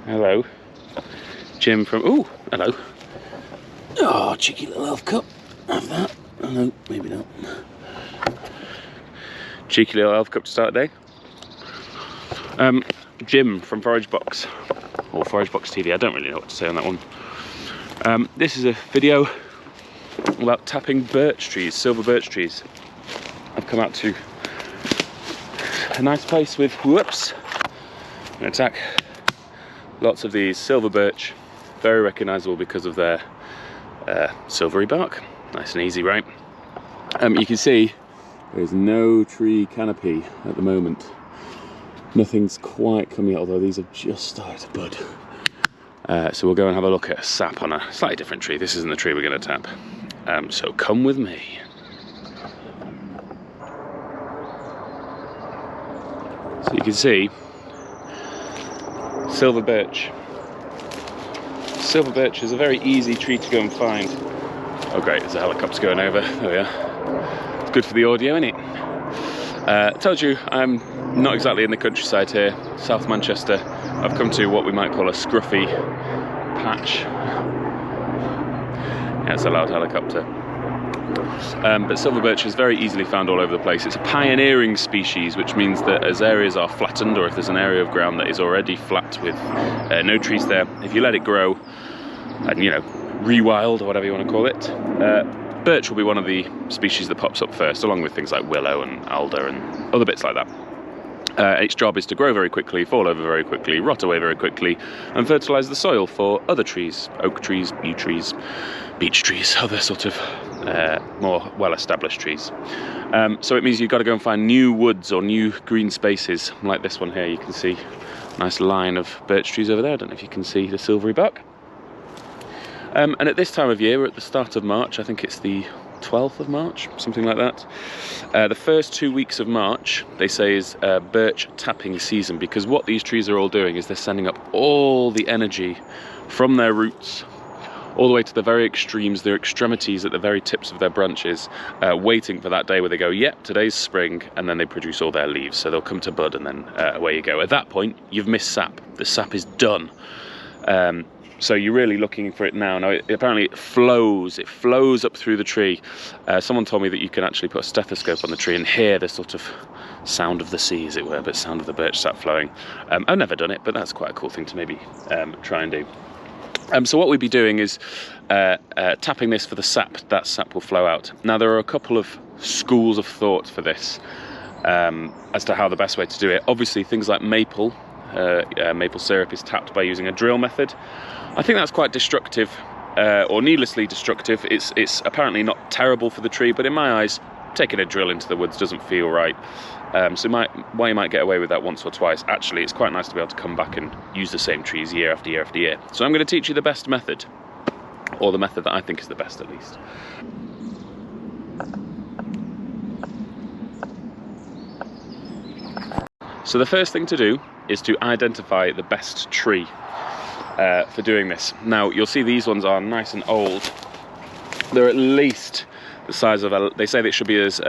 Hello. Jim from... Ooh, hello. Oh, cheeky little elf cup. Have that. Oh, no, maybe not. Cheeky little elf cup to start the day. Jim from Forage Box, or Forage Box TV. I don't really know what to say on that one. This is a video about tapping birch trees, silver birch trees. I've come out to a nice place with, whoops, an attack. Lots of these silver birch, very recognisable because of their silvery bark. Nice and easy, right? You can see there's no tree canopy at the moment. Nothing's quite coming out, although these have just started to bud. So we'll go and have a look at sap on a slightly different tree. This isn't the tree we're going to tap. So come with me. So you can see silver birch. Silver birch is a very easy tree to go and find. Oh great, there's a helicopter going over. There we are. It's good for the audio, isn't it? I told you I'm not exactly in the countryside here, South Manchester. I've come to what we might call a scruffy patch. Yeah, it's a loud helicopter. But silver birch is very easily found all over the place. It's a pioneering species, which means that as areas are flattened, or if there's an area of ground that is already flat with no trees there, if you let it grow and, you know, rewild or whatever you want to call it, birch will be one of the species that pops up first, along with things like willow and alder and other bits like that. Its job is to grow very quickly, fall over very quickly, rot away very quickly, and fertilise the soil for other trees, oak trees, yew trees, beech trees, other sort of more well-established trees. So it means you've got to go and find new woods or new green spaces, like this one here. You can see a nice line of birch trees over there. I don't know if you can see the silvery bark. And at this time of year, we're at the start of March. I think it's the 12th of March, something like that. The first 2 weeks of March, they say, is birch tapping season, because what these trees are all doing is they're sending up all the energy from their roots all the way to the very extremes, their extremities at the very tips of their branches, waiting for that day where they go, yep, today's spring, and then they produce all their leaves. So they'll come to bud, and then away you go. At that point, you've missed sap. The sap is done. So you're really looking for it now. Now, apparently it flows up through the tree. Someone told me that you can actually put a stethoscope on the tree and hear the sort of sound of the sea, as it were, but sound of the birch sap flowing. I've never done it, but that's quite a cool thing to maybe try and do. So what we'd be doing is tapping this for the sap. That sap will flow out. Now, there are a couple of schools of thought for this as to how the best way to do it. Obviously, things like maple syrup is tapped by using a drill method. I think that's quite destructive, or needlessly destructive. It's apparently not terrible for the tree, but in my eyes, taking a drill into the woods doesn't feel right. So while you might get away with that once or twice, actually it's quite nice to be able to come back and use the same trees year after year after year. So I'm going to teach you the best method, or the method that I think is the best at least. So the first thing to do is to identify the best tree for doing this. Now, you'll see these ones are nice and old. They're at least the size of they say that it should be as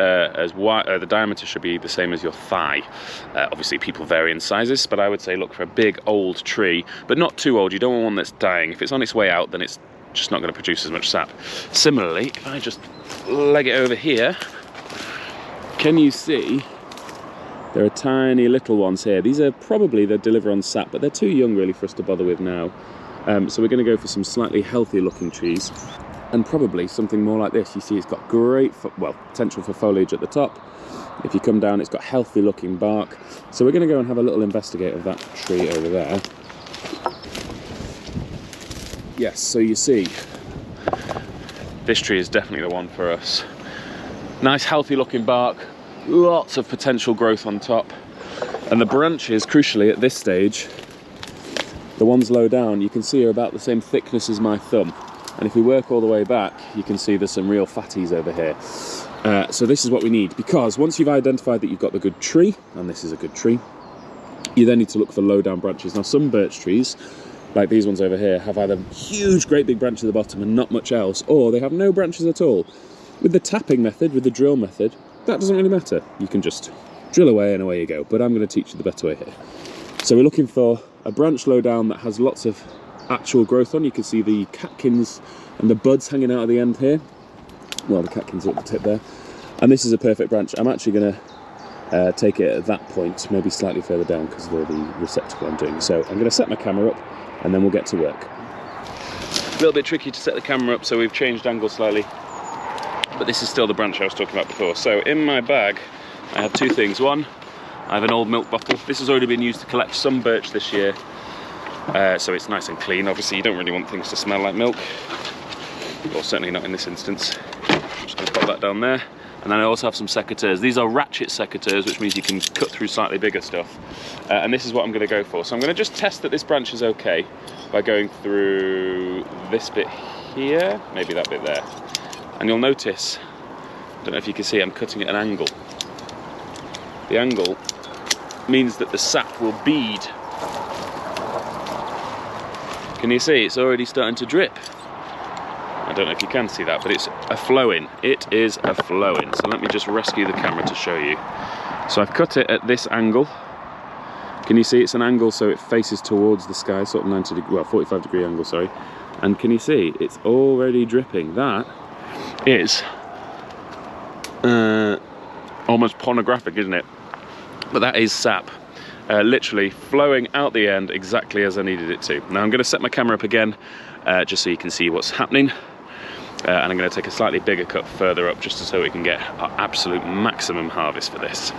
wide, the diameter should be the same as your thigh. Obviously people vary in sizes, but I would say look for a big old tree, but not too old. You don't want one that's dying. If it's on its way out, then it's just not going to produce as much sap. Similarly, if I just leg it over here, can you see there are tiny little ones here? These are probably, they deliver on sap, but they're too young really for us to bother with now. So we're going to go for some slightly healthier looking trees, and probably something more like this. You see it's got great, potential for foliage at the top. If you come down, it's got healthy looking bark. So we're going to go and have a little investigate of that tree over there. Yes, so you see, this tree is definitely the one for us. Nice healthy looking bark, lots of potential growth on top. And the branches, crucially at this stage, the ones low down, you can see are about the same thickness as my thumb. And if we work all the way back, you can see there's some real fatties over here. So this is what we need, because once you've identified that you've got the good tree, and this is a good tree, you then need to look for low down branches. Now, some birch trees, like these ones over here, have either huge, great big branches at the bottom and not much else, or they have no branches at all. With the tapping method, with the drill method, that doesn't really matter. You can just drill away and away you go. But I'm going to teach you the better way here. So we're looking for a branch low down that has lots of actual growth on. You can see the catkins and the buds hanging out at the end here. Well, the catkins are at the tip there. And this is a perfect branch. I'm actually going to take it at that point, maybe slightly further down because of the receptacle I'm doing. So I'm going to set my camera up and then we'll get to work. A little bit tricky to set the camera up, so we've changed angle slightly. But this is still the branch I was talking about before. So in my bag, I have two things. One, I have an old milk bottle. This has already been used to collect some birch this year. So it's nice and clean. Obviously, you don't really want things to smell like milk. Or certainly not in this instance. I'm just going to pop that down there. And then I also have some secateurs. These are ratchet secateurs, which means you can cut through slightly bigger stuff. And this is what I'm going to go for. So I'm going to just test that this branch is okay by going through this bit here, maybe that bit there. And you'll notice, I don't know if you can see, I'm cutting at an angle. The angle means that the sap will bead. Can you see? It's already starting to drip. I don't know if you can see that, but it's a flowing. It is a flowing. So let me just rescue the camera to show you. So I've cut it at this angle. Can you see it's an angle so it faces towards the sky, sort of 90 degree, well, 45 degree angle, sorry. And can you see it's already dripping? That is almost pornographic, isn't it? But that is sap. Literally flowing out the end exactly as I needed it to. Now I'm going to set my camera up again just so you can see what's happening. And I'm going to take a slightly bigger cut further up just so we can get our absolute maximum harvest for this.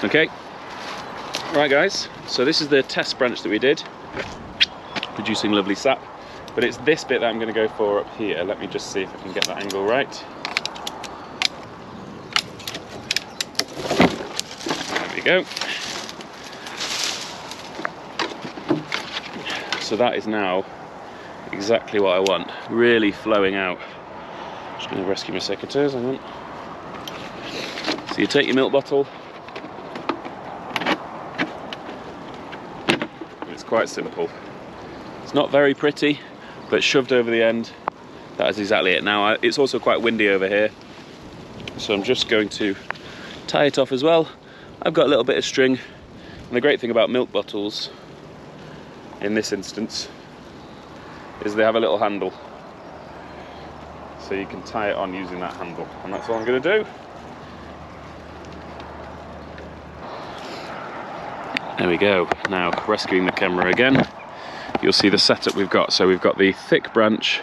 Okay, right guys, so this is the test branch that we did, producing lovely sap. But it's this bit that I'm going to go for up here. Let me just see if I can get that angle right. There we go. So that is now exactly what I want, really flowing out. Just going to rescue my secateurs, I want. So you take your milk bottle. It's quite simple. It's not very pretty, but shoved over the end, that is exactly it. Now, it's also quite windy over here, so I'm just going to tie it off as well. I've got a little bit of string, and the great thing about milk bottles, in this instance, is they have a little handle. So you can tie it on using that handle, and that's all I'm going to do. There we go. Now, rescuing the camera again. You'll see the setup we've got. So we've got the thick branch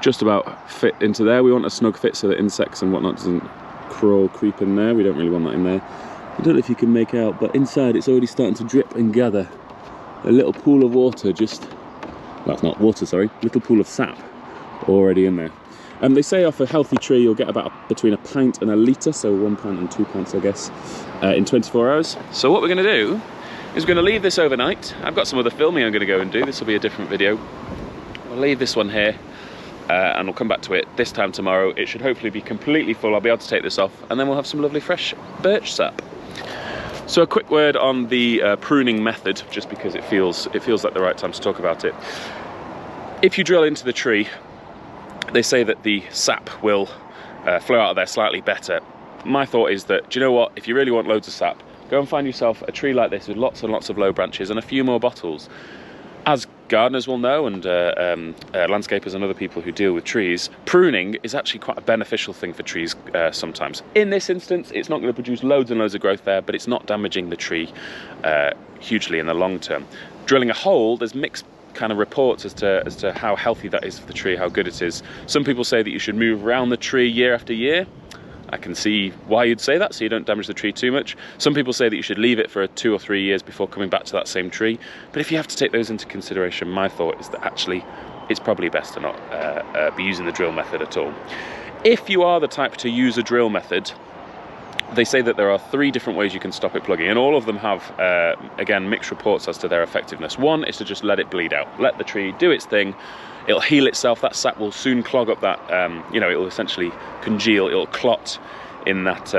just about fit into there. We want a snug fit so that insects and whatnot doesn't creep in there. We don't really want that in there. I don't know if you can make out, but inside it's already starting to drip and gather. A little pool of water just, well, not water, sorry, little pool of sap already in there. They say off a healthy tree you'll get about between a pint and a litre, so 1 pint and 2 pints I guess, in 24 hours. So what we're going to do is we're going to leave this overnight. I've got some other filming I'm going to go and do. This will be a different video. We'll leave this one here and we'll come back to it this time tomorrow. It should hopefully be completely full. I'll be able to take this off and then we'll have some lovely fresh birch sap. So a quick word on the pruning method, just because it feels like the right time to talk about it. If you drill into the tree, they say that the sap will flow out of there slightly better. My thought is that, do you know what, if you really want loads of sap, go and find yourself a tree like this with lots and lots of low branches and a few more bottles. As gardeners will know, and landscapers and other people who deal with trees, pruning is actually quite a beneficial thing for trees sometimes. In this instance, it's not going to produce loads and loads of growth there, but it's not damaging the tree hugely in the long term. Drilling a hole, there's mixed kind of reports as to how healthy that is for the tree, how good it is. Some people say that you should move around the tree year after year. I can see why you'd say that, so you don't damage the tree too much. Some people say that you should leave it for 2 or 3 years before coming back to that same tree. But if you have to take those into consideration, my thought is that actually it's probably best to not be using the drill method at all. If you are the type to use a drill method, they say that there are 3 different ways you can stop it plugging, and all of them have, again, mixed reports as to their effectiveness. One is to just let it bleed out. Let the tree do its thing. It'll heal itself. That sap will soon clog up that, it'll essentially congeal, it'll clot in that,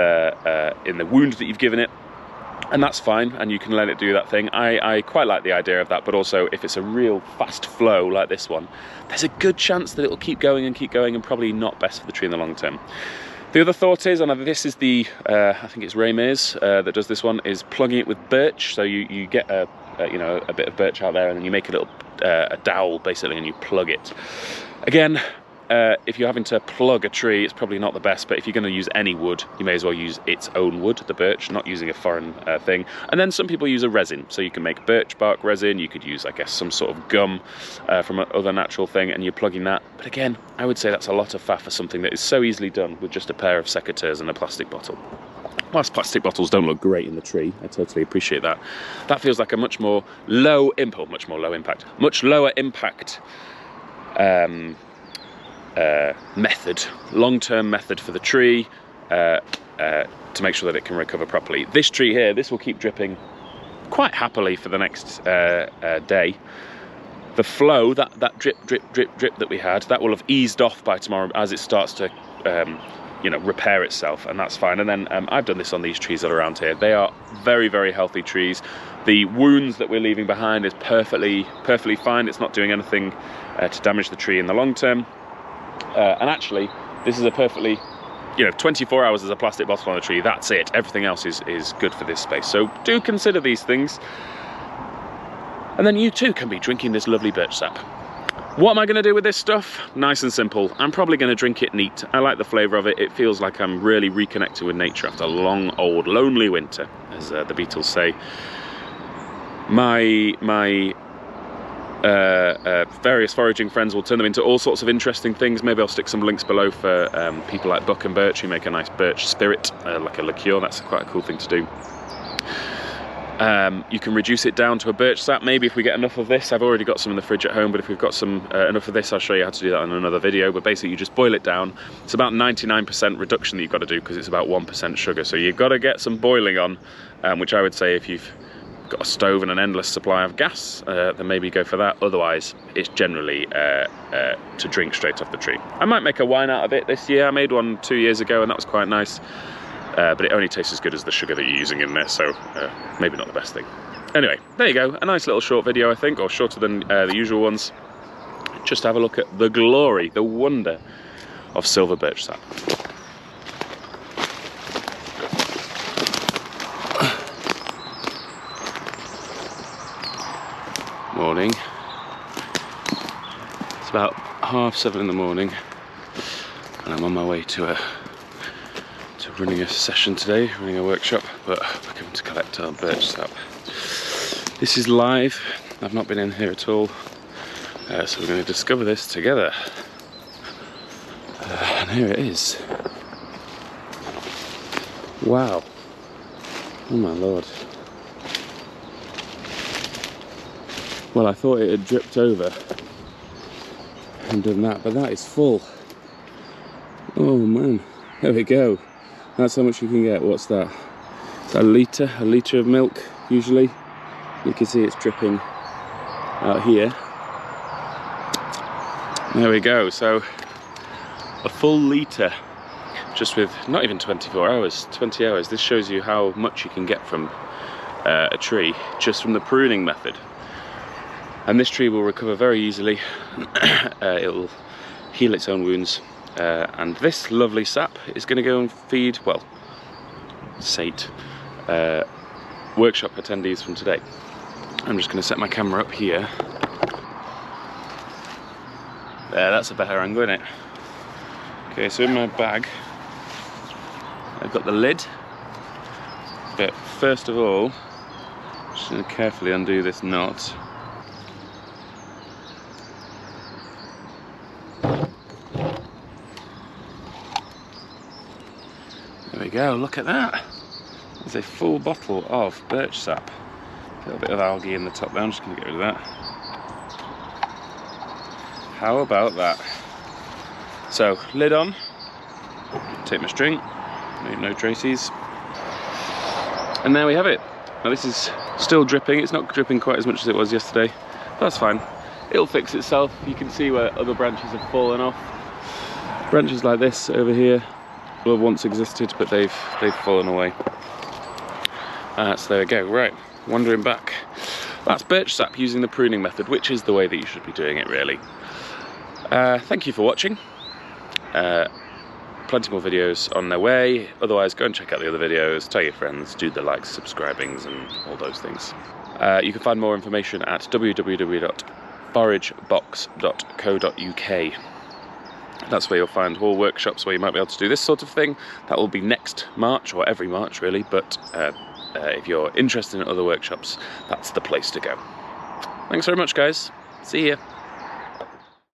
in the wound that you've given it. And that's fine, and you can let it do that thing. I quite like the idea of that, but also if it's a real fast flow like this one, there's a good chance that it'll keep going and probably not best for the tree in the long term. The other thought is, and this is the, I think it's Raymer's that does this one, is plugging it with birch. So you get a bit of birch out there, and then you make a little a dowel basically, and you plug it. Again, if you're having to plug a tree, it's probably not the best, but if you're going to use any wood, you may as well use its own wood, the birch, not using a foreign thing. And then some people use a resin, so you can make birch bark resin. You could use, I guess, some sort of gum from another natural thing, and you're plugging that. But again, I would say that's a lot of faff for something that is so easily done with just a pair of secateurs and a plastic bottle. Whilst plastic bottles don't look great in the tree, I totally appreciate that. That feels like a much lower impact method, long-term method for the tree to make sure that it can recover properly. This tree here, this will keep dripping quite happily for the next day. The flow, that drip that we had, that will have eased off by tomorrow as it starts to repair itself, and that's fine. And then I've done this on these trees that are around here. They are very, very healthy trees. The wounds that we're leaving behind is perfectly fine. It's not doing anything to damage the tree in the long term. And actually, this is a perfectly, 24 hours as a plastic bottle on a tree, that's it. Everything else is good for this space. So do consider these things. And then you too can be drinking this lovely birch sap. What am I going to do with this stuff? Nice and simple. I'm probably going to drink it neat. I like the flavour of it. It feels like I'm really reconnected with nature after a long, old, lonely winter, as the Beatles say. My various foraging friends will turn them into all sorts of interesting things. Maybe I'll stick some links below for people like Buck and Birch who make a nice birch spirit, like a liqueur. That's quite a cool thing to do. You can reduce it down to a birch sap, maybe if we get enough of this. I've already got some in the fridge at home, but if we've got some enough of this, I'll show you how to do that in another video. But basically you just boil it down. It's about 99% reduction that you've got to do because it's about 1% sugar. So you've got to get some boiling on, which I would say if you've got a stove and an endless supply of gas, then maybe go for that. Otherwise, it's generally to drink straight off the tree. I might make a wine out of it this year. I made one 2 years ago and that was quite nice. But it only tastes as good as the sugar that you're using in there, so maybe not the best thing. Anyway, there you go. A nice little short video, I think, or shorter than the usual ones. Just have a look at the glory, the wonder of silver birch sap. Morning. It's about 7:30 in the morning, and I'm on my way to running a session today, running a workshop, but we're going to collect our birch sap. This is live. I've not been in here at all, so we're going to discover this together. And here it is. Wow. Oh my lord. Well, I thought it had dripped over and done that, but that is full. Oh man, there we go. That's how much you can get. What's that? It's a litre of milk usually. You can see it's dripping out here. There we go. So a full litre just with not even 24 hours, 20 hours. This shows you how much you can get from a tree just from the pruning method. And this tree will recover very easily. It will heal its own wounds. And this lovely sap is going to go and feed, well, sate workshop attendees from today. I'm just going to set my camera up here. There, that's a better angle, isn't it? Okay, so in my bag, I've got the lid. But first of all, I'm just going to carefully undo this knot. There we go, look at that. There's a full bottle of birch sap. A little bit of algae in the top there, I'm just going to get rid of that. How about that? So, lid on, take my string, no traces. And there we have it. Now this is still dripping, it's not dripping quite as much as it was yesterday. That's fine, it'll fix itself. You can see where other branches have fallen off. Branches like this over here will have once existed, but they've fallen away. So there we go. Right, wandering back. That's birch sap using the pruning method, which is the way that you should be doing it, really. Thank you for watching. plenty more videos on their way. Otherwise, go and check out the other videos, tell your friends, do the likes, subscribings and all those things. You can find more information at www.foragebox.co.uk. That's where you'll find all workshops where you might be able to do this sort of thing. That will be next March, or every March really, but if you're interested in other workshops, that's the place to go. Thanks very much, guys. See ya.